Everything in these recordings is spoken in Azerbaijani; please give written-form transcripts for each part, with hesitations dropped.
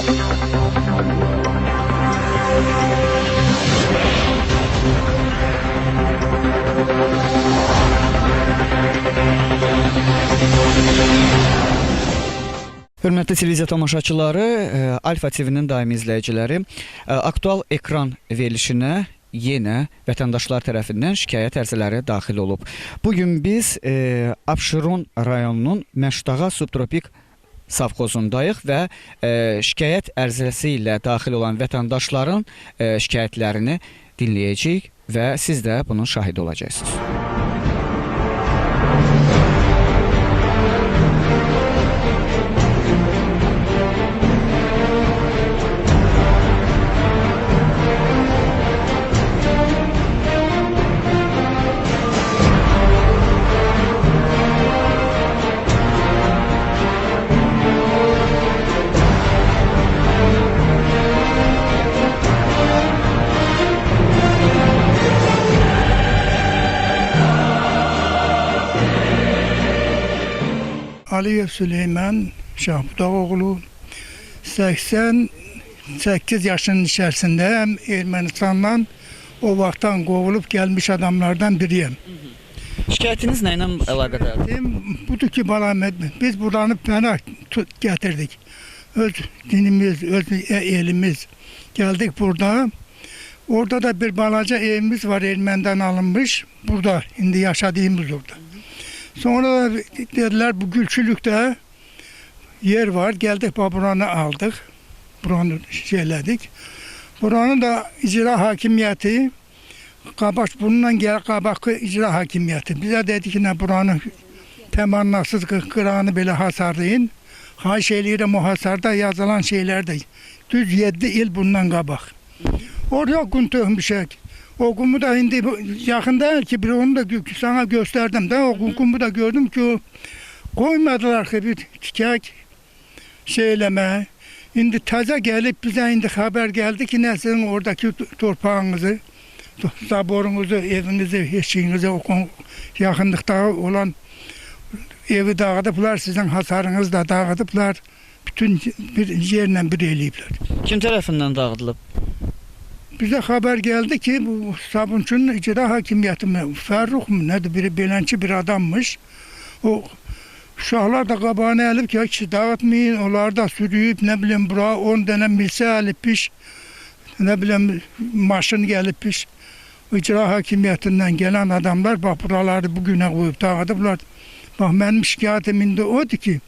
Hörmətli televiziya tamaşaçıları, Alfa TV-nin daimi izləyiciləri, aktual ekran verilişinə yenə vətəndaşlar tərəfindən şikayət ərizələri daxil olub. Bugün biz Abşeron rayonunun Məşdağa subtropik savxozundayıq və şikayət ərizəsi ilə daxil olan vətəndaşların şikayətlərini dinləyəcəyik və siz də bunun şahidi olacaqsınız. Aliyev Süleyman Şahbudaoğlu 88 yaşının içerisindeyim. Ermenistan'dan o vaxtdan qovulub gelmiş adamlardan biriyim. Şikayətiniz nə ilə əlaqədardır? Budur ki, biz buradan pənah getirdik. Öz dinimiz, öz elimiz. Geldik burada. Orada da bir balaca evimiz var, Ermeni'den alınmış. Burada, indi yaşadığımız orada. Sonra da dediler bu Gülçülük'te yer var. Geldik buranı aldık. Buranı şeyledik. Buranın da icra hakimiyeti bundan gel qabaqı icra hakimiyeti. Bize dedi ki ne buranı təmənnasız qıranı belə hasarlayın. Xahiş eləyirəm o hasarda yazılan şeyler de düz 7 il bundan qabaq. Oraya kum tökmüşək. O kumu da indi yakın değil ki, bir onu da sana gösterdim de o kumu da gördüm ki koymadılar ki bir çiçek şeyleme. İndi taze gelip bize indi haber geldi ki ne sizin oradaki torpağınızı, zaborunuzu, evinizi, eşiğinizi, o yakınlıkta olan evi dağıdıplar, sizin hasarınızı da dağıdıplar. Bütün bir yerle bir eləyiblər. Kim tarafından dağıdılıb? Bize haber geldi ki bu Sabunçu'nun icra hakimiyeti mi, Ferruh mu nedir, biri belençi bir adammış. O uşaqlar da qabağını elib ki hiç dağıtmayın, onlar da sürüyüp ne bileyim bura 10 tane milse elipmiş, ne bileyim maşın gelipmiş. İcra hakimiyetinden gelen adamlar bak buraları bugüne koyup dağıdıplar. Bak benim şikayetim indi oydu ki,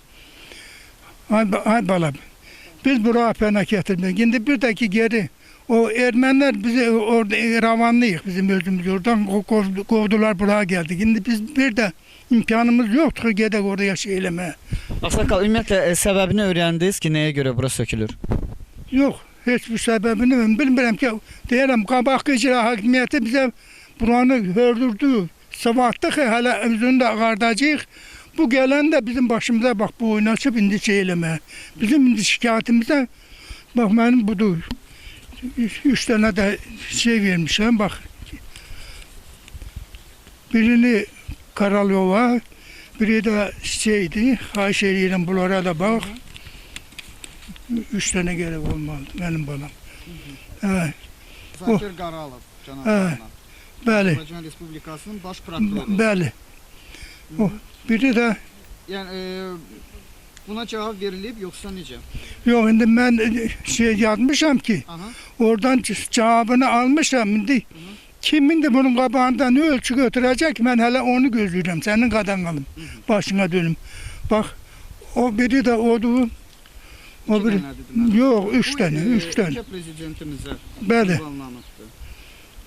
ay bala biz buraya pena getirdik. Şimdi bir de ki geri o Ermeniler bizi orada ravanlıyıq bizim özümüz oradan kovdular buraya geldik. Şimdi biz bir de imkanımız yoktu ki gedək oraya şey eləmeye. Aksakal, ümumiyyətlə səbəbini öyrəndiniz ki, nəyə görə bura sökülür? Yok, hiçbir sebebini bilmirəm ki, deyirəm qabaqı icra hakimiyyəti bizə buranı hördürdü. Sıvatlıq hələ özünü də ağardacaq. Bu gelen de bizim başımıza bak bu oyunu açıp indi şey eləmeye. Bizim indi şikayetimize bak benim budur. 3 tane de şey vermişim bak. Birini Karalyova, biri de şeydi, Xahiş eləyirəm bunlara da bak. 3 tane gerek olmalı benim balam. Evet. Zakir Qaralov cənablarına. Bəli. Azərbaycan Respublikasının baş prokuroru. Bəli. O biri de Yəni buna cevap verilib yoxsa necə? yok indi ben şey yazmışam ki. Aha. Oradan cevabını almışam indi. Kimin de bunun qabağından ne ölçü götürecek ben hele onu gözlüyorum. Senin qadanqalım. Başına dönüm. Bak o biri de odu. O biri. Yok 3 tane. 3 tane. Ölkə prezidentimizə Bəli. ünvanlanıbdır.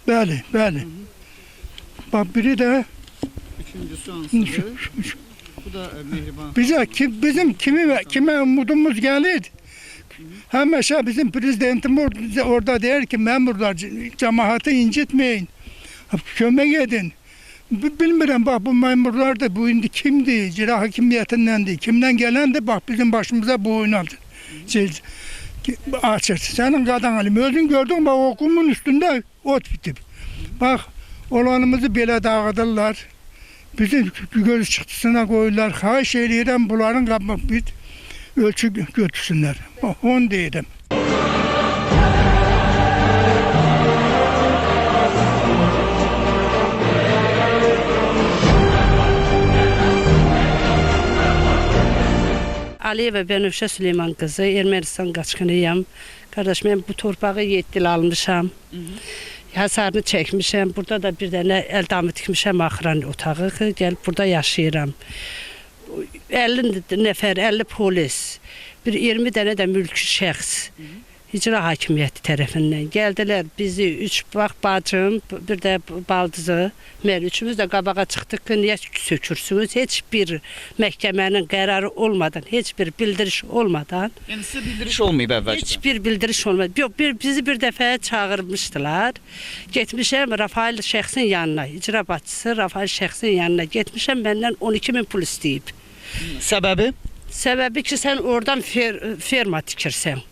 Bəli, bəli. Bak biri de Üçüncüsü hansıdır? Bu da Mehriban. bize bizim kime umudumuz gelir. Həmişə bizim prezidentim orada der ki memurlar cemaati incitmeyin. Kömək edin. Bilmirəm bak bu memurlar da bu indi kimdi? İcra hakimiyetindendi. Kimden gelendi bak bizim başımıza bu oynadı. Açır. Senin qadan alim. Özün gördün bak o kumun üstünde ot bitip. Bak olanımızı belə dağıdırlar. Bizi göz çıktısına koyurlar. Xahiş eləyirəm bunların qabaq bit. ölçü götürsünlər. Onu deyirəm. Aliyeva Bənövşə Süleyman qızı, Ermənistan qaçqınıyam. Qardaş, mən bu torpağı 7 il almışam. Hasarını çəkmişəm. Burada da bir dənə əl damı tikmişəm, axıran otağı. Gəlib burada yaşayıram. 50 nəfər, 50 polis, bir 20 dənə də mülki şəxs icra hakimiyyəti tərəfindən gəldilər. Bizi 3 bacım, bir də baldızı, mən üçümüz də qabağa çıxdıq ki, niyə sökürsünüz? Heç bir məhkəmənin qərarı olmadan, heç bir bildiriş olmadan. Yəni sizə bildiriş olmayıb əvvəlcədən? Heç bir bildiriş olmadı. Yox, bizi bir dəfə çağırmışdılar. Getmişəm Rafael şəxsin yanına, icra başçısı Rafael şəxsin yanına getmişəm, məndən 12.000 pul istəyib. Səbəbi? Səbəbi ki, sən oradan ferma tikirsən.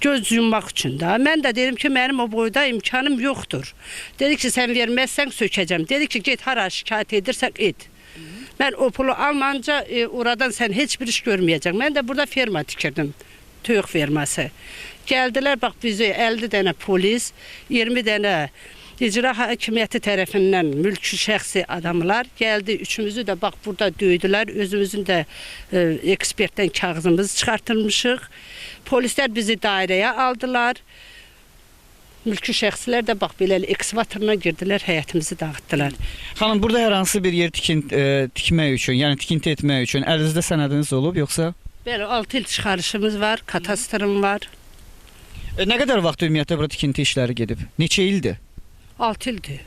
Göz yummaq üçün də. Mən də dedim ki, mənim o boyda imkanım yoxdur. Dedi ki, sən verməzsən sökəcəm. Dedi ki, get hara şikayət edirsən, et. Mən o pulu almanca oradan sən heç bir iş görməyəcək. Mən də burada ferma tikirdim. Toyuq ferması. Gəldilər, bax bizi 50 dənə polis, 20 dənə icra hakimiyyəti tərəfindən mülki şəxsi adamlar gəldi. Üçümüzü də bax burada döydülər. Özümüzün də ekspertdən kağızımızı çıxartılmışıq. Polislər bizi dairəyə aldılar. Mülki şəxslər də bax belə ekskavatoruna girdilər, həyətimizi dağıtdılar. Xanım, burada hər hansı bir yer tikmək üçün, yəni tikinti etmək üçün əlinizdə sənədiniz olub, yoxsa? Bəli, 6 il çıxarışımız var, katastrım var. Nə qədər vaxt ümumiyyətlə burada tikinti işləri gedib? Neçə ildir? 6 ildir.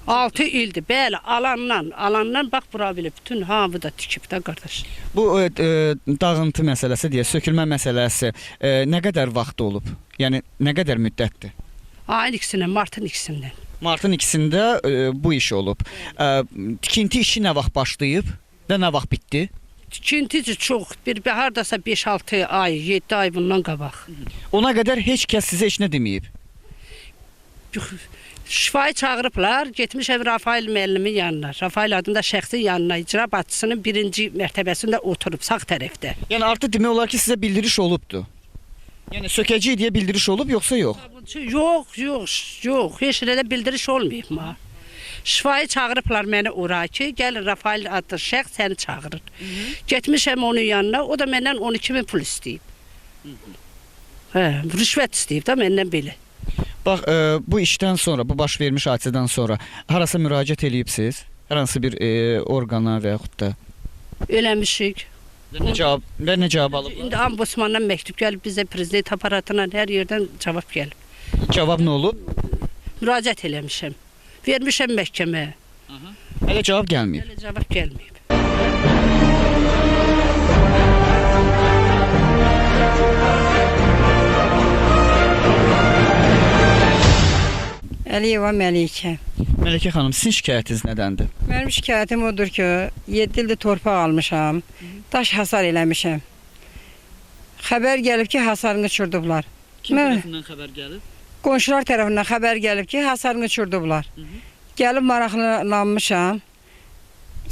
6 ildir. Bəli, alandan bax bura belə bütün hamı da tikib də qardaş. Bu dağıntı məsələsi deyə, sökülmə məsələsi nə qədər vaxt olub? Yəni nə qədər müddətdir? Ayın ikisindən, martın ikisindən. Martın 2-sində bu iş olub. Tikinti işi nə vaxt başlayıb və nə vaxt bitdi? Tikintici çox, bir hardasa 5-6 ay, 7 ay bundan qabaq. Ona qədər heç kəs sizə heç nə deməyib? Şifayı çağırıblar, getmişəm Rafael müəllimin yanına. Rafael adında şəxsin yanına, icra başçısının 1-ci mərtəbəsində oturub, sağ tərəfdə. Yəni artıq demək olar ki, sizə bildiriş olubdu. Yəni sökəcək deyə bildiriş olub, yoxsa yox? Yox, heç nədə bildiriş olmayıb ma. Şifayı çağırıblar məni ora ki, gəlin Rafael adlı şəxs səni çağırır. Getmişəm onun yanına, o da məndən 12.000 pul istəyib. Rüşvət istəyib də məndən belə. Bax, bu işdən sonra, bu baş vermiş hadisədən sonra harasa müraciət eləyibsiz? Hər hansı bir orqana və yaxud da? Eləmişik. Nə cavab alıblar? İndi ombudsmandan məktub gəlib bizə, prezident aparatından hər yerdən cavab gəlib. Cavab nə olub? Müraciət eləmişəm. Vermişəm məhkəməyə. Hələ cavab gəlməyib. Hələ cavab gəlməyib. Əliyeva Məlikə. Mələkə xanım, sizin şikayətiniz nədəndir? Mənim şikayətim odur ki, 7 ildir torpaq almışam, daş hasar eləmişəm. Xəbər gəlib ki, hasarını uçurdublar. Kim tərəfindən xəbər gəlib? Qonşular tərəfindən xəbər gəlib ki, hasarını uçurdublar. Gəlib maraqlanmışam.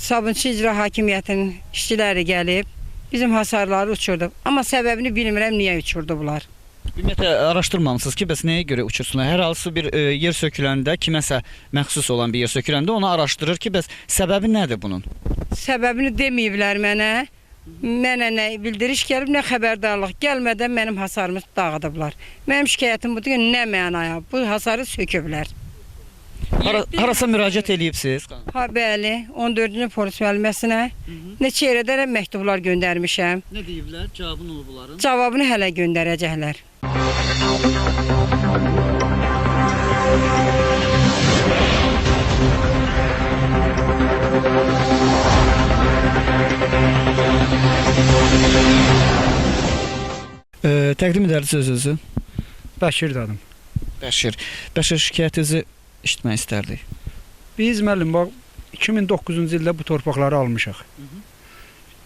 Sabunçu icra hakimiyyətinin işçiləri gəlib, bizim hasarları uçurdub. Amma səbəbini bilmirəm, niyə uçurdublar. Ümumiyyətlə araşdırmamısınız ki, bəs nəyə görə uçursunlar? Hər hansı bir yer söküləndə, kiməsə məxsus olan bir yer söküləndə onu araşdırır ki, bəs səbəbi nədir bunun? Səbəbini deməyiblər mənə. Mənə nə bildiriş gəlib, nə xəbərdarlıq gəlmədən mənim hasarımı dağıdıblar. Mənim şikayətim budur ki, nə mənaya? Bu hasarı söküblər. Harasa müraciət eləyibsiz? Ha, bəli, 14-cü polis müəlliməsinə neçə yerdə də məktublar göndərmişəm. Nə deyiblər? Cavabı nə olub bunların? Cavabını hələ göndərəcəklər. Təqdim edərsiniz özünüzü. Bəşir adım. Bəşir şikayətinizi eşitmək istərdik. Biz müəllim bax 2009-cu ildə bu torpaqları almışıq.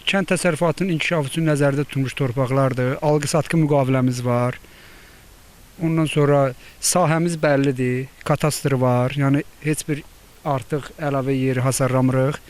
Kənd təsərrüfatının inkişafı üçün nəzərdə tutulmuş torpaqlardır. Alqı-satqı müqaviləmiz var. Ondan sonra sahəmiz bəllidir, katastr var. Yəni heç bir artıq əlavə yeri hasarlamırıq.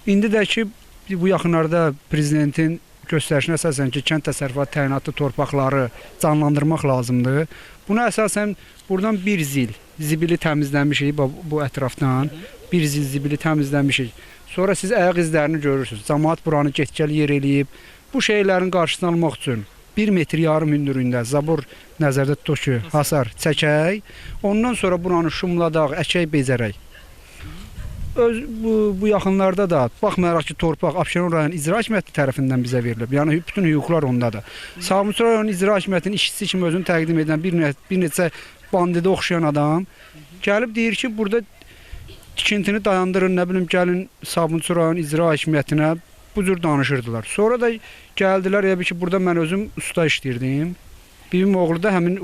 İndi də ki bu yaxınlarda prezidentin göstərişinə əsasən ki, kənd təsərrüfatı təyinatlı torpaqları canlandırmaq lazımdır. Buna əsasən buradan bir zil zibili təmizləmişik bu ətrafdan. Bir zil zibili təmizləmişik. Sonra siz ayaq izlərini görürsünüz. Cəmaət buranı get-gəl yer eləyib. Bu şeylərin qarşısını almaq üçün 1,5 metr hündürlüyündə zabur nəzərdə tutaq ki, hasar çəkək. Ondan sonra buranı şumladaq, əkək, bezərək. Bu yaxınlarda da baxmayaraq ki, torpaq Abşeron rayon İcra Hakimiyyəti tərəfindən bizə verilib. Yəni bütün hüquqlar ondadır. Sabunçu rayon İcra Hakimiyyətinin işçisi kimi özünü təqdim edən bir neçə bandidə oxşayan adam gəlib deyir ki, burada tikintini dayandırın, nə bilim, gəlin Sabunçu rayon İcra Hakimiyyətinə, bu cür danışırdılar. Sonra da gəldilər, ki, burada mən özüm usta işləyirdim. Bibim oğlu da həmin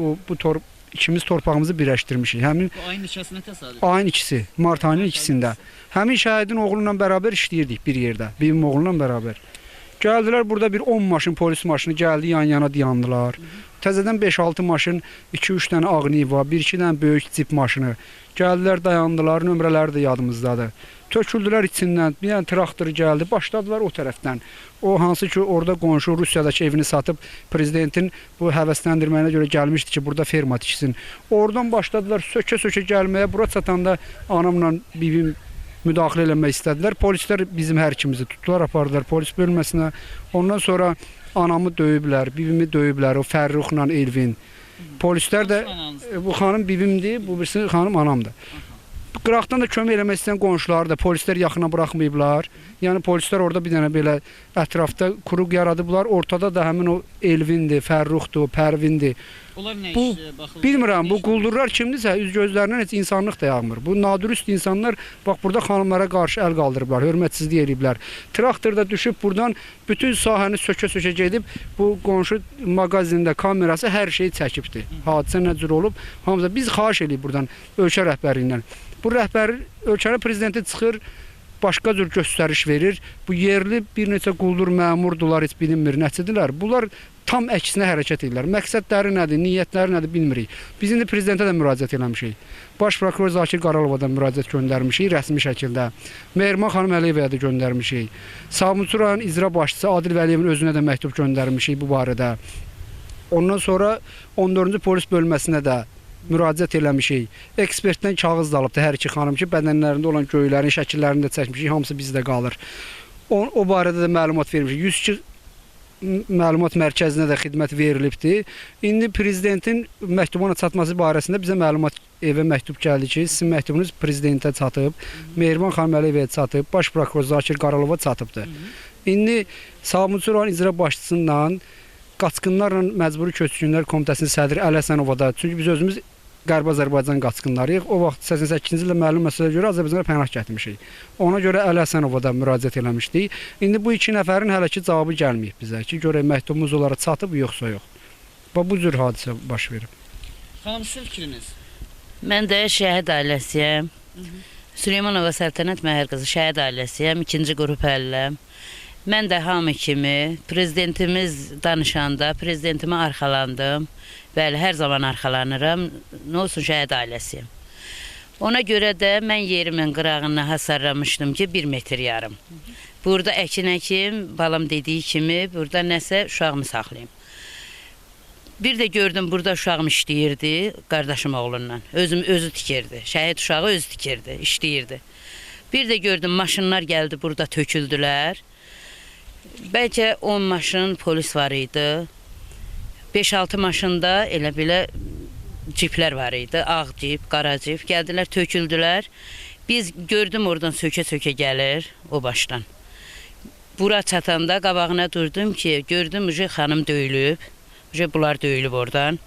ikimiz torpağımızı birləşdirmişik. Həmin Bu ayın neçəsinə təsadüf? ayın 2-si, mart ayının 2-sində. Həmin şəhidin oğlunla bərabər işləyirdik bir yerdə, bibim oğlunla bərabər. Gəldilər, burada bir 10 maşın, polis maşını gəldi, yan-yana dayandılar. Təzədən 5-6 maşın, 2-3 dənə ağ Niva, 1-2 dənə böyük cip maşını. Gəldilər, dayandılar, nömrələri də yadımızdadır. Töküldülər içindən, bir dənə traktor gəldi, başladılar o tərəfdən. O hansı ki, orada qonşu Rusiyadakı evini satıb prezidentin bu həvəsləndirməyinə görə gəlmişdi ki, burada ferma tiksin. Oradan başladılar sökə-sökə gəlməyə, bura çatanda anamla bibim müdaxilə eləmək istədilər. Polislər bizim hər ikimizi tutdular, apardılar polis bölməsinə. Ondan sonra anamı döyüblər, bibimi döyüblər, o Fərruxla Elvin. Polislər də, bu xanım bibimdir, bu birisi xanım anamdır. Qıraqdan da kömək eləmək istəyən qonşuları da polislər yaxına buraxmayıblar. Yəni polislər orada bir dənə belə ətrafda quruq yaradıblar. Ortada da həmin o Elvindir, Fərruxdur, Pərvindir. Onlar nə Bu, iş baxırlar? bilmirəm, bu quldurlar kimdirsə, üz gözlərindən heç insanlıq da yağmır. Bu nadürüst insanlar bax burada xanımlara qarşı əl qaldırıblar, hörmətsizlik eləyiblər. Traktorda düşüb buradan bütün sahəni sökə-sökə gedib, bu qonşu mağazində kamerası hər şeyi çəkibdir. Hadisə nə cür olub? Hamıza biz xahiş eləyib buradan ölkə rəhbərindən. Bu rəhbər ölkənin prezidenti çıxır, başqa cür göstəriş verir. Bu yerli bir neçə quldur məmurdular, heç bilinmir nəçidirlər. Bunlar tam əksinə hərəkət edirlər. Məqsədləri nədir, niyyətləri nədir bilmirik. Biz indi prezidentə də müraciət eləmişik. Baş prokuror Zakir Qaralova da müraciət göndərmişik rəsmi şəkildə. Mehriban xanım Əliyevəyə də göndərmişik. Sabunçu rayon icra başçısı Adil Vəliyevin özünə də məktub göndərmişik bu barədə. Ondan sonra 14-cü polis bölməsinə də müraciət eləmişik. Ekspertdən kağız da alıbdı hər iki xanım ki, bədənlərində olan göylərin şəkillərini də çəkmişik. Hamısı bizdə qalır. O barədə də məlumat vermişik. 102 məlumat mərkəzinə də xidmət verilibdi. İndi prezidentin məktubuna çatması barəsində bizə məlumat evə məktub gəldi ki, sizin məktubunuz prezidentə çatıb, Mehriban xanım Əliyevəyə çatıb, baş prokuror Zakir Qaralova çatıbdı. İndi Sabunçu rayon icra başçısından Qaçqınlarla Məcburi Köçkünlər Komitəsinin sədri Əli Həsənova da, çünki biz özümüz Qərbi Azərbaycan qaçqınlarıyıq. O vaxt 88-ci ildə məlum məsələyə görə Azərbaycana pənah gətirmişik. Ona görə Əli Həsənova da müraciət eləmişdik. İndi bu iki nəfərin hələ ki cavabı gəlməyib bizə ki, görək məktubumuz onlara çatıb yoxsa yox. Bu cür hadisə baş verib. Xanım, sizin fikriniz? Mən də şəhid ailəsiyəm. Süleymanova Səltənət Məhər qızı şəhid ailəsiyəm, 2-ci qrup əlləm. Mən də hamı kimi prezidentimiz danışanda prezidentimə arxalandım. Bəli, hər zaman arxalanıram. Nə olsun, şəhid ailəsiyəm. Ona görə də mən yerimin qırağına hasarlamışdım ki, 1,5 metr. Burada əkin, balam dediyi kimi, burada nəsə uşağımı saxlayayım. Bir də gördüm, burada uşağım işləyirdi, qardaşım oğlundan. Özü tikirdi, şəhid uşağı özü tikirdi, işləyirdi. Bir də gördüm, maşınlar gəldi, burada töküldülər. Bəlkə 10 maşın polis var idi. 5-6 maşında elə belə ciplər var idi. Ağ cip, qara cip. Gəldilər, töküldülər. Biz gördüm oradan sökə-sökə gəlir o başdan. Bura çatanda qabağına durdum ki, gördüm xanım döyülüb. Bunlar döyülüb oradan.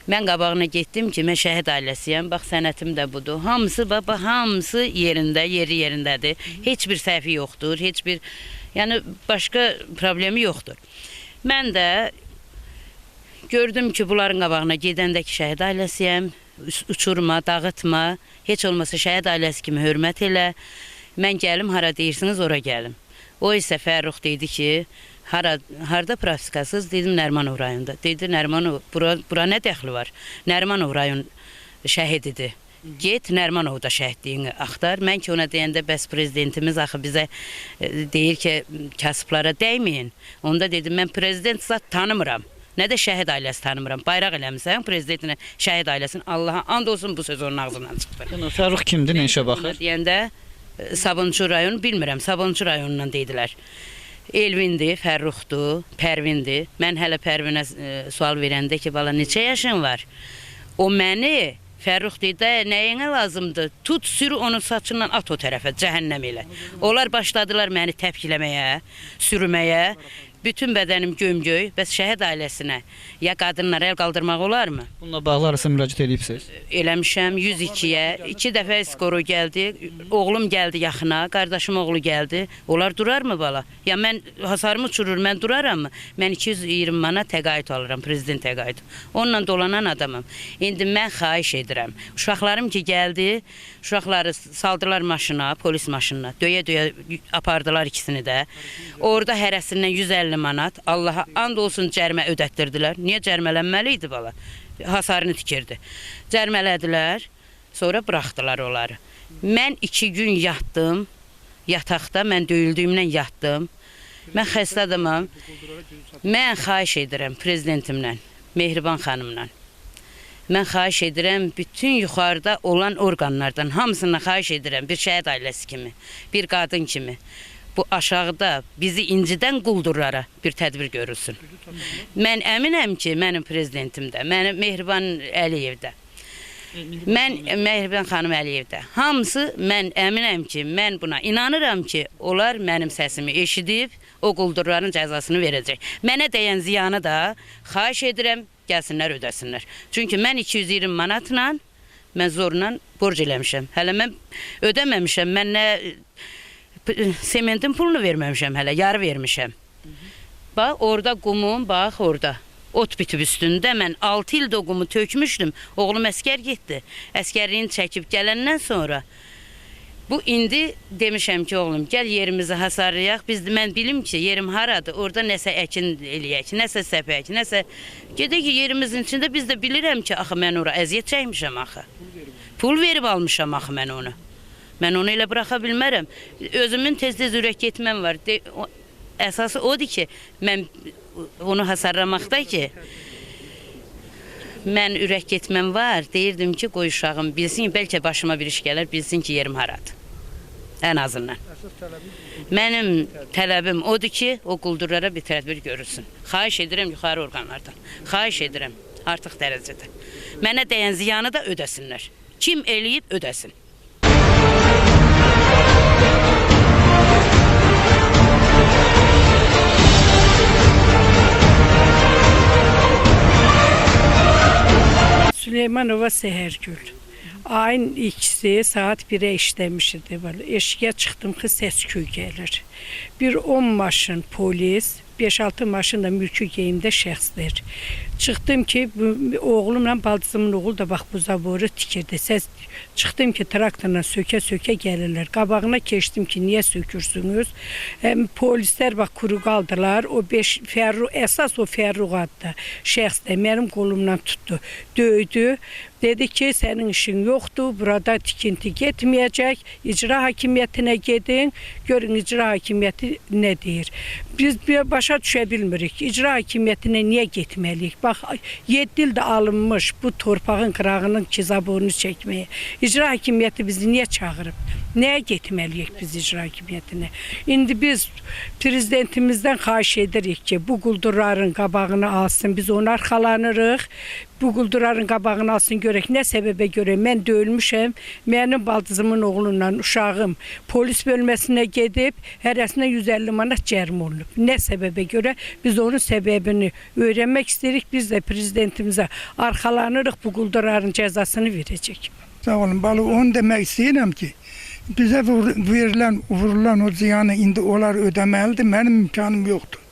Mən qabağına getdim ki, mən şəhid ailəsiyəm. Bax, sənətim də budur. Hamısı yerində, yeri yerindədir. Heç bir səhvi yoxdur, heç bir, yəni başqa problemi yoxdur. Mən də gördüm ki, bunların qabağına gedəndə ki, şəhid ailəsiyəm, uçurma, dağıtma, heç olmasa şəhid ailəsi kimi hörmət elə. Mən gəlim, hara deyirsiniz, ora gəlim. O isə Fərrux dedi ki, harada praktikasız? Dedim, Nərimanov rayonunda. Dedi, Nərimanov, bura nə dəxli var? Nərimanov rayon şəhididir. Get Nərmanovda şəhidliyini axtar. Mən ki ona deyəndə bəs prezidentimiz axı bizə deyir ki, kasıblara dəyməyin. Onda dedim mən prezident zat tanımıram. Nə də şəhid ailəsi tanımıram. Bayraq eləmisən prezidentinə, şəhid ailəsinin. Allaha and olsun bu söz onun ağzından çıxdı. Yəni Fərrux kimdir, nə işə baxır? Deyəndə Sabunçu rayonu bilmirəm, Sabunçu rayonundan dedilər. Elvindir, Fərruxdur, Pərvindir. Mən hələ Pərvinə sual verəndə ki, bala neçə yaşın var? O məni Fərrux deyir də nəyinə lazımdır? Tut, sürü onun saçından at o tərəfə, cəhənnəm elə. Onlar başladılar məni təpkiləməyə, sürməyə. Bütün bədənim gömgöy, bəs şəhid ailəsinə ya qadınlara el qaldırmaq olarmı? Bununla bağlı arası müraciət edibsiz? Eləmişəm 102-yə, 2 dəfə skoru gəldi, oğlum gəldi yaxına, qardaşım oğlu gəldi. Onlar durarmı bala? Ya mən hasarımı uçurur, mən duraram mı? Mən 220 manat təqaüd alıram, prezident təqaüdü. Onunla dolanan adamım. İndi mən xahiş edirəm. Uşaqlarım ki gəldi, uşaqları saldılar maşına, polis maşınına, döyə-döyə apardılar ikisini də. Orada hərəsindən 150 manat, Allaha and olsun cərmə ödətdirdilər. Niyə cərmələnməli idi bala? Hasarını tikirdi. Cərmələdilər, sonra buraxdılar onları. Mən 2 gün yatdım, yataqda, mən döyüldüyümdən yatdım. Mən xəstə adamam. Mən xahiş edirəm prezidentimlə, Mehriban xanımla. Mən xahiş edirəm bütün yuxarıda olan orqanlardan, hamısından xahiş edirəm bir şəhid ailəsi kimi, bir qadın kimi. Bu aşağıda bizi incidən quldurlara bir tədbir görülsün. Mən əminəm ki, mənim prezidentimdə, mənim Mehriban Əliyevdə, mən Mehriban xanım Əliyevdə, hamısı mən əminəm ki, mən buna inanıram ki, onlar mənim səsimi eşidib, o quldurların cəzasını verəcək. Mənə dəyən ziyanı da xahiş edirəm, gəlsinlər, ödəsinlər. Çünki mən 220 manatla, mən zorla borc eləmişəm. Hələ mən ödəməmişəm, mən nə sementin pulunu verməmişəm hələ, yarı vermişəm. Bax, orada qumum, bax, orada. Ot bitib üstündə mən 6 ildə o qumu tökmüşdüm. Oğlum əskər getdi. Əskərliğini çəkib gələndən sonra bu indi demişəm ki, oğlum, gəl yerimizi hasarlayaq. Mən bilim ki, yerim haradır. Orada nəsə əkin eləyək, nəsə səpək, nəsə gedək ki, yerimizin içində biz də bilirəm ki, axı mən ora əziyyət çəkmişəm axı. Pul verib almışam axı mən onu. Mən onu elə buraxa bilmərəm. Özümün tez-tez ürək getməm var. Əsası odur ki, mən onu hasarlamaqda ki, mən ürək getməm var. Deyirdim ki, qoy uşağım bilsin, bəlkə başıma bir iş gələr, bilsin ki, yerim haradır. Ən azından. Mənim tələbim odur ki, o quldurlara bir tədbir görülsün. Xahiş edirəm yuxarı orqanlardan. Xahiş edirəm artıq dərəcədə. Mənə dəyən ziyanı da ödəsinlər. Kim eləyib ödəsin. Süleymanova Səhərgül. Ayın ikisi saat 1'ə işləmişdi. Eşiyə çıxdım ki, səs-küy gəlir. Bir 10 maşın polis, 5-6 maşın da mülki geyimdə şəxslər. Çıxdım ki, oğlumla baldızımın oğlu da bax bu zavoru tikirdi. Çıxdım ki, traktorla sökə-sökə gəlirlər. Qabağına keçdim ki, niyə sökürsünüz? Polislər bax kuru qaldılar. O əsas o Fərruq adlı şəxs də mənim qolumdan tutdu, döydü. Dedi ki, sənin işin yoxdur, burada tikinti getməyəcək, icra hakimiyyətinə gedin, görün icra hakimiyyəti nə deyir. Biz başa düşə bilmirik, icra hakimiyyətinə niyə getməliyik? Bax, 7 ildə alınmış bu torpağın qırağının kizaborunu çəkməyə. İcra hakimiyyəti bizi niyə çağırıb? Nəyə getməliyik biz icra hakimiyyətinə? İndi biz prezidentimizdən xahiş edirik ki, bu quldurların qabağını alsın, biz onu arxalanırıq. Bu quldurların qabağını alsın, görək nə səbəbə görə mən döyülmüşəm, mənim baldızımın oğlunla uşağım polis bölməsinə gedib, hərəsinə 150 manat cərim olunub. Nə səbəbə görə biz onun səbəbini öyrənmək istəyirik, biz də prezidentimizə arxalanırıq, bu quldurların cəzasını verəcək. Sağ olun, balı onu demək istəyirəm ki, bizə vurulan o ziyanı indi onlar ödəməlidir, mənim imkanım yoxdur.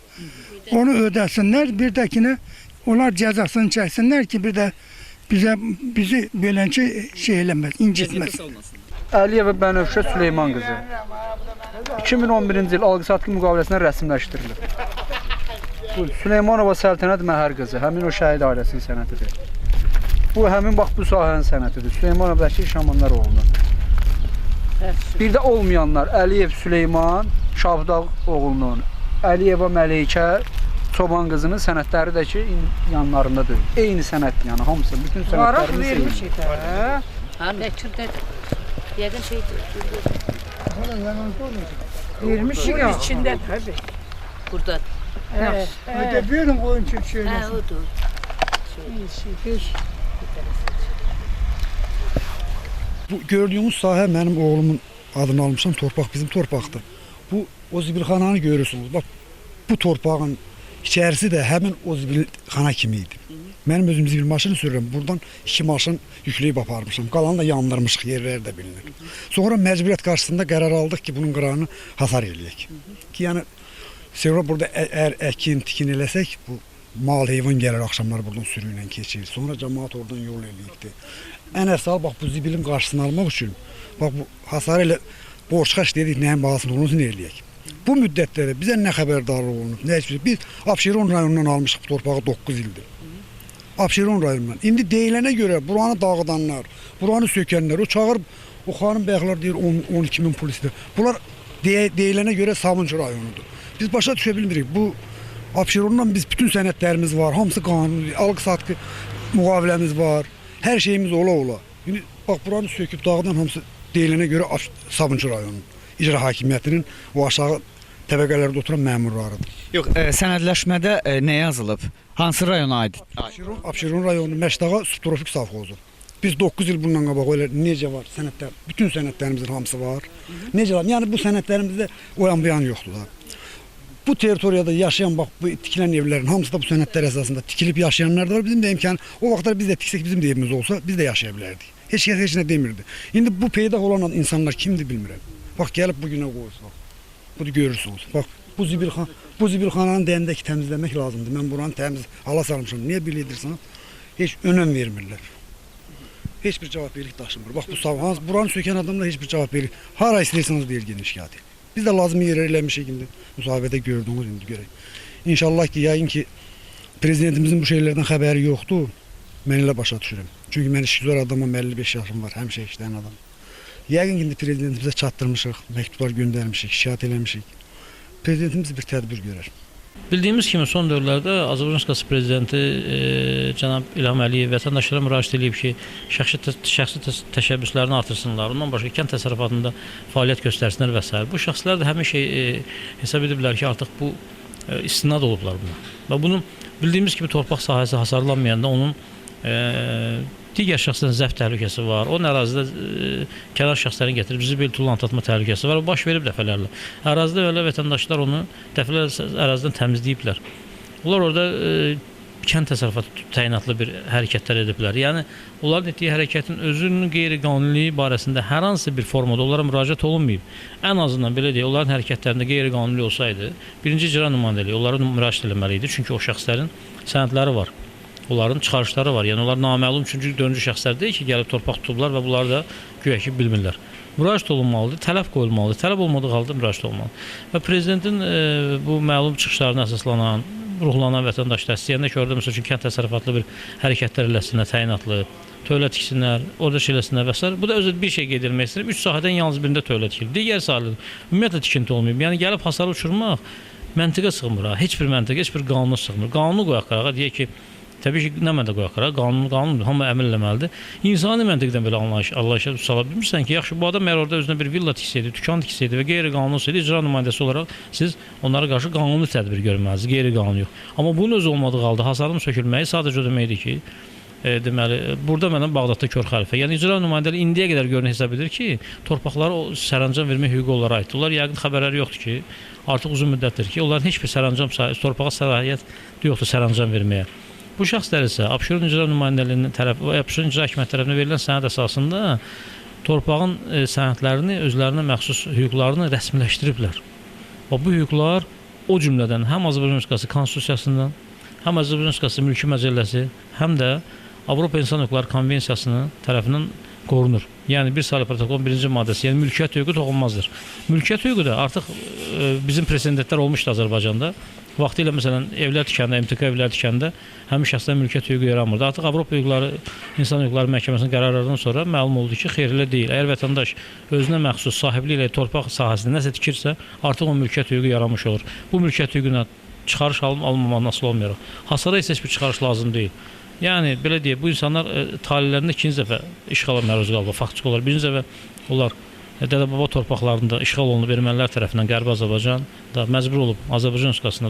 Onu ödəsinlər, bir dəkinə onlar cəzasını çəksinlər ki, bir də bizi beləcə şey eləməz, incitməz. Əliyeva Bənövşə Süleyman qızı 2011-ci il alqı-satqı müqaviləsində rəsmiləşdirilib. Bu Süleymanova Səltənət Məhər qızı, həmin o şəhid ailəsinin sənətidir. Bu həmin bax bu sahənin sənətidir. Süleymanov Bəkir Şamanlaroğlu'nun. Bir də olmayanlar Əliyev Süleyman Şavdağ oğlunun, Əliyeva Məleykə Çoban qızının sənədləri də ki yanlarında deyil. Eyni sənət yəni hamısı bütün sənədlərimiz eyni. Vermişik də. Ha Bekir'dedir. Yəqin şeydir. Vermişik ya. İçində tabii. Burada. Hadi verin koyun şöyle. Hə, odur. Bu gördüyünüz sahə mənim oğlumun adını almışam. Torpaq bizim torpaqdır. Bu o zibilxananı görürsünüz. Bax bu torpağın içərisi də həmin o zibilxana kimi idi. Mənim özüm zibil maşını sürürəm. Buradan 2 maşın yükləyib aparmışam. Qalanı da yandırmışıq, yerləri də bilinir. Sonra məcburiyyət qarşısında qərar aldıq ki, bunun qırağını hasar eləyək. Ki yəni sonra burada əgər əkin, tikin eləsək, bu mal heyvan gəlir axşamlar buradan sürü ilə keçir. Sonra cəmaət oradan yol eləyibdi. Ən əsas bax bu zibilin qarşısını almaq üçün bax bu hasar elə borçxaç dedik, nəyin bahasını olunsun eləyək. Bu müddətdə bizə nə xəbərdarlıq olunub, nə heç bir. Biz Abşeron rayonundan almışıq bu torpağı 9 ildir. Abşeron rayonundan. İndi deyilənə görə buranı dağıdanlar, buranı sökənlər, o çağırıb o xanım bəyəklər deyir 12 min pul istəyir. Bunlar deyilənə görə Sabunçu rayonudur. Biz başa düşə bilmirik. Bu Abşerondan biz bütün sənədlərimiz var, hamısı qanuni, alqı-satqı müqaviləmiz var. Hər şeyimiz ola. İndi bax buranı söküb dağıdan hamısı deyilənə görə Sabunçu rayonu icra hakimiyyətinin o aşağı təbəqələrdə oturan məmurlarıdır. Yox, sənədləşmədə nə yazılıb? Hansı rayona aid? Abşeron rayonu Məşdağa subtropik savxozu. Biz 9 il bundan qabaq elə necə var sənədlər, bütün sənədlərimizin hamısı var. Necə var? Yəni bu sənədlərimizdə o yan bu yan yoxdur da. Bu territoriyada yaşayan bax bu tikilən evlərin hamısı da bu sənədlər əsasında tikilib yaşayanlar da var. Bizim də imkan o vaxtlar biz də tiksək bizim də evimiz olsa biz də yaşaya bilərdik. Heç kəs heç nə demirdi. İndi bu peyda olan insanlar kimdir bilmirəm. Bax gəlib bu günə qoyuruz bax. Bunu görürsünüz. Bax bu zibilxananın dəyəndəki təmizləmək lazımdır. Mən buranı təmiz hala salmışam. Niyə belə edirsən? Heç önəm vermirlər. Heç bir cavabdehlik daşımır. Bax bu savhans buranı sökən adamlar heç bir cavabdehlik. Hara istəyirsiniz deyir gedin şikayət edin. Biz də lazım yerə eləmişik indi. Müsahibədə gördüyünüz indi görək. İnşallah ki yayın ki prezidentimizin bu şeylərdən xəbəri yoxdur. Mən elə başa düşürəm. Çünki mən işgüzar adamam, 55 yaşım var, həmişə işləyən adam. Yəqin ki indi prezidentimizə çatdırmışıq, məktublar göndərmişik, şikayət eləmişik. Prezidentimiz bir tədbir görər. Bildiyimiz kimi son dövrlərdə Azərbaycan Respublikası prezidenti cənab İlham Əliyev vətəndaşlara müraciət edib ki, şəxsi təşəbbüslərini artırsınlar, ondan başqa kənd təsərrüfatında fəaliyyət göstərsinlər və s. Bu şəxslər də həmin şey hesab ediblər ki, artıq bu istinad olublar buna. Və bunun bildiyimiz kimi torpaq sahəsi hasarlanmayanda onun digər şəxslərin zəbt təhlükəsi var. O ərazidə kənar şəxslərin gətirib zibil tullantatma təhlükəsi var. O baş verib dəfələrlə. Ərazidə belə vətəndaşlar onu dəfələrlə ərazidən təmizləyiblər. Onlar orada kənd təsərrüfatı təyinatlı bir hərəkətlər ediblər. Yəni onların etdiyi hərəkətin özünün qeyri-qanuniliyi barəsində hər hansı bir formada onlara müraciət olunmayıb. Ən azından belə deyək, onların hərəkətlərində qeyri-qanuni olsaydı, birinci icra nümayəndəliyi onlara müraciət etməli idi. Çünki o şəxslərin sənədləri var. Onların çıxarışları var. Yəni onlar naməlum üçüncü, dördüncü şəxslər deyil ki, gəlib torpaq tutublar və bunları da güya ki bilmirlər. Müraciət olunmalıdır, tələb qoyulmalıdır. Tələb olmadığı halda müraciət olmalıdır. Və prezidentin bu məlum çıxışlarına əsaslanan, ruhlanan vətəndaşlar istəyəndə ki, orada məsəl üçün kənd təsərrüfatlı bir hərəkətlər eləsinlər, təyinatlı, tövlə tiksinlər, orada şeyləsinlər və s. Bu da özü bir şey qeyd edilmək istəyirəm. 3 sahədən yalnız birində tövlə tikilir. Digər sahələrdə ümumiyyətlə tikinti olmayıb. Yəni gəlib hasarı uçurmaq məntiqə sığmır. Heç bir məntiqə, heç bir qanuna sığmır. Qanunu qoyaq qırağa, deyək ki, təbii ki, nə məndə qoyaq qırağa, qanundur, hamı əməl eləməlidir. İnsani məntiqdən belə anlayışa sala bilmirsən ki, yaxşı, bu adam əgər orada özünə bir villa tiksəydi, dükan tiksəydi və qeyri-qanuni olsaydı, icra nümayəndəsi olaraq siz onlara qarşı qanuni tədbir görməlisiniz, qeyri-qanuni yox. Amma bunun özü olmadığı halda hasarın sökülməyi sadəcə o deməkdir ki, deməli, burada mənim Bağdadda kör xəlifə. Yəni icra nümayəndəliyi indiyə qədər görünür hesab edir ki, torpaqları o sərəncam vermək hüququ onlara aiddir. Onlar yəqin xəbərləri yoxdur ki, artıq uzun müddətdir ki, onların heç bir sərəncam torpağa səlahiyyət yoxdur sərəncam verməyə. Bu şəxslər isə Abşeron icra nümayəndəliyinin tərəfi, Abşeron icra hakimiyyəti tərəfindən verilən sənəd əsasında torpağın sənədlərini, özlərinə məxsus hüquqlarını rəsmiləşdiriblər. Və bu hüquqlar o cümlədən həm Azərbaycan Respublikası Konstitusiyasından, həm Azərbaycan Respublikası Mülki Məcəlləsi, həm də Avropa İnsan Hüquqları Konvensiyasının tərəfindən qorunur. Yəni bir sayılı protokolun 1-ci maddəsi, yəni mülkiyyət hüququ toxunulmazdır. Mülkiyyət hüququ da artıq bizim presidentlər olmuşdu Azərbaycanda. vaxtilə məsələn evlər tikəndə, MTK evlər tikəndə həmin şəxslərin mülkiyyət hüququ yaranmırdı. Artıq Avropa hüquqları, İnsan Hüquqları Məhkəməsinin qərarlarından sonra məlum oldu ki, xeyirli deyil. Əgər vətəndaş özünə məxsus sahiblik ilə torpaq sahəsində nəsə tikirsə, artıq o mülkiyyət hüququ yaranmış olur. Bu mülkiyyət hüququna çıxarış alınmamaq nasıl olmayaraq. Hasara isə heç bir çıxarış lazım deyil. Yəni belə deyək, bu insanlar talelərində ikinci dəfə işğala məruz qaldı, faktiki olaraq. Birinci dəfə onlar Dədə-baba torpaqlarında işğal olunub ermənilər tərəfindən Qərbi Azərbaycanda məcbur olub Azərbaycan Respublikasına,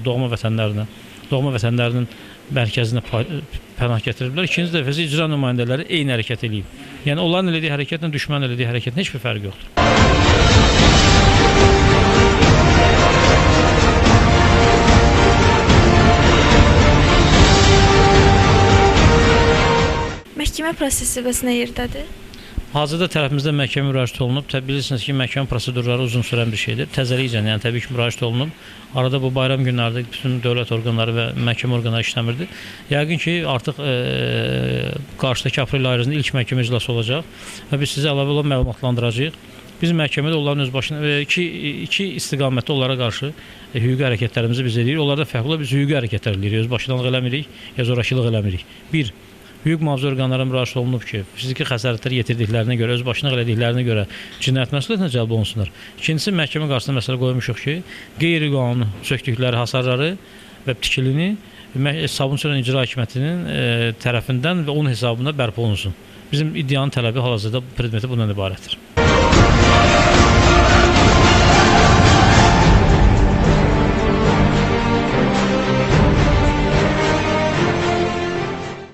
doğma vətənlərinin mərkəzinə pənah gətiriblər. İkinci dəfə isə icra nümayəndələri eyni hərəkət edib. Yəni onların elədiyi hərəkətlə düşmənin elədiyi hərəkətin heç bir fərqi yoxdur. Məhkəmə prosesi bəs nə yerdədir? Hazırda tərəfimizdə məhkəmə müraciət olunub. Bilirsiniz ki, məhkəmə prosedurları uzun sürən bir şeydir. Təzəlikcə, yəni təbii ki, müraciət olunub. Arada bu bayram günlərində bütün dövlət orqanları və məhkəmə orqanları işləmirdi. Yəqin ki, artıq qarşıdakı aprel ayı ərzində ilk məhkəmə iclası olacaq və biz sizə əlavə olaraq məlumatlandıracağıq. Biz məhkəmədə onların öz başına iki istiqamətdə onlara qarşı hüquqi hərəkətlərimizi biz edirik. Onlarda fərqli olaraq biz hüquqi hərəkətlər edirik. Öz başlanlıq eləmirik, ya zorakılıq eləmirik. Bir, hüquq mühafizə orqanlarına müraciət olunub ki, fiziki xəsarətlər yetirdiklərinə görə, öz başına elədiklərinə görə cinayət məsuliyyətinə cəlb olunsunlar. İkincisi, məhkəmə qarşısında məsələ qoymuşuq ki, qeyri-qanuni sökdükləri hasarları və tikilini Sabunçu İcra Hakimiyyətinin tərəfindən və onun hesabına bərpa olunsun. Bizim iddianın tələbi hal-hazırda predmeti bundan ibarətdir.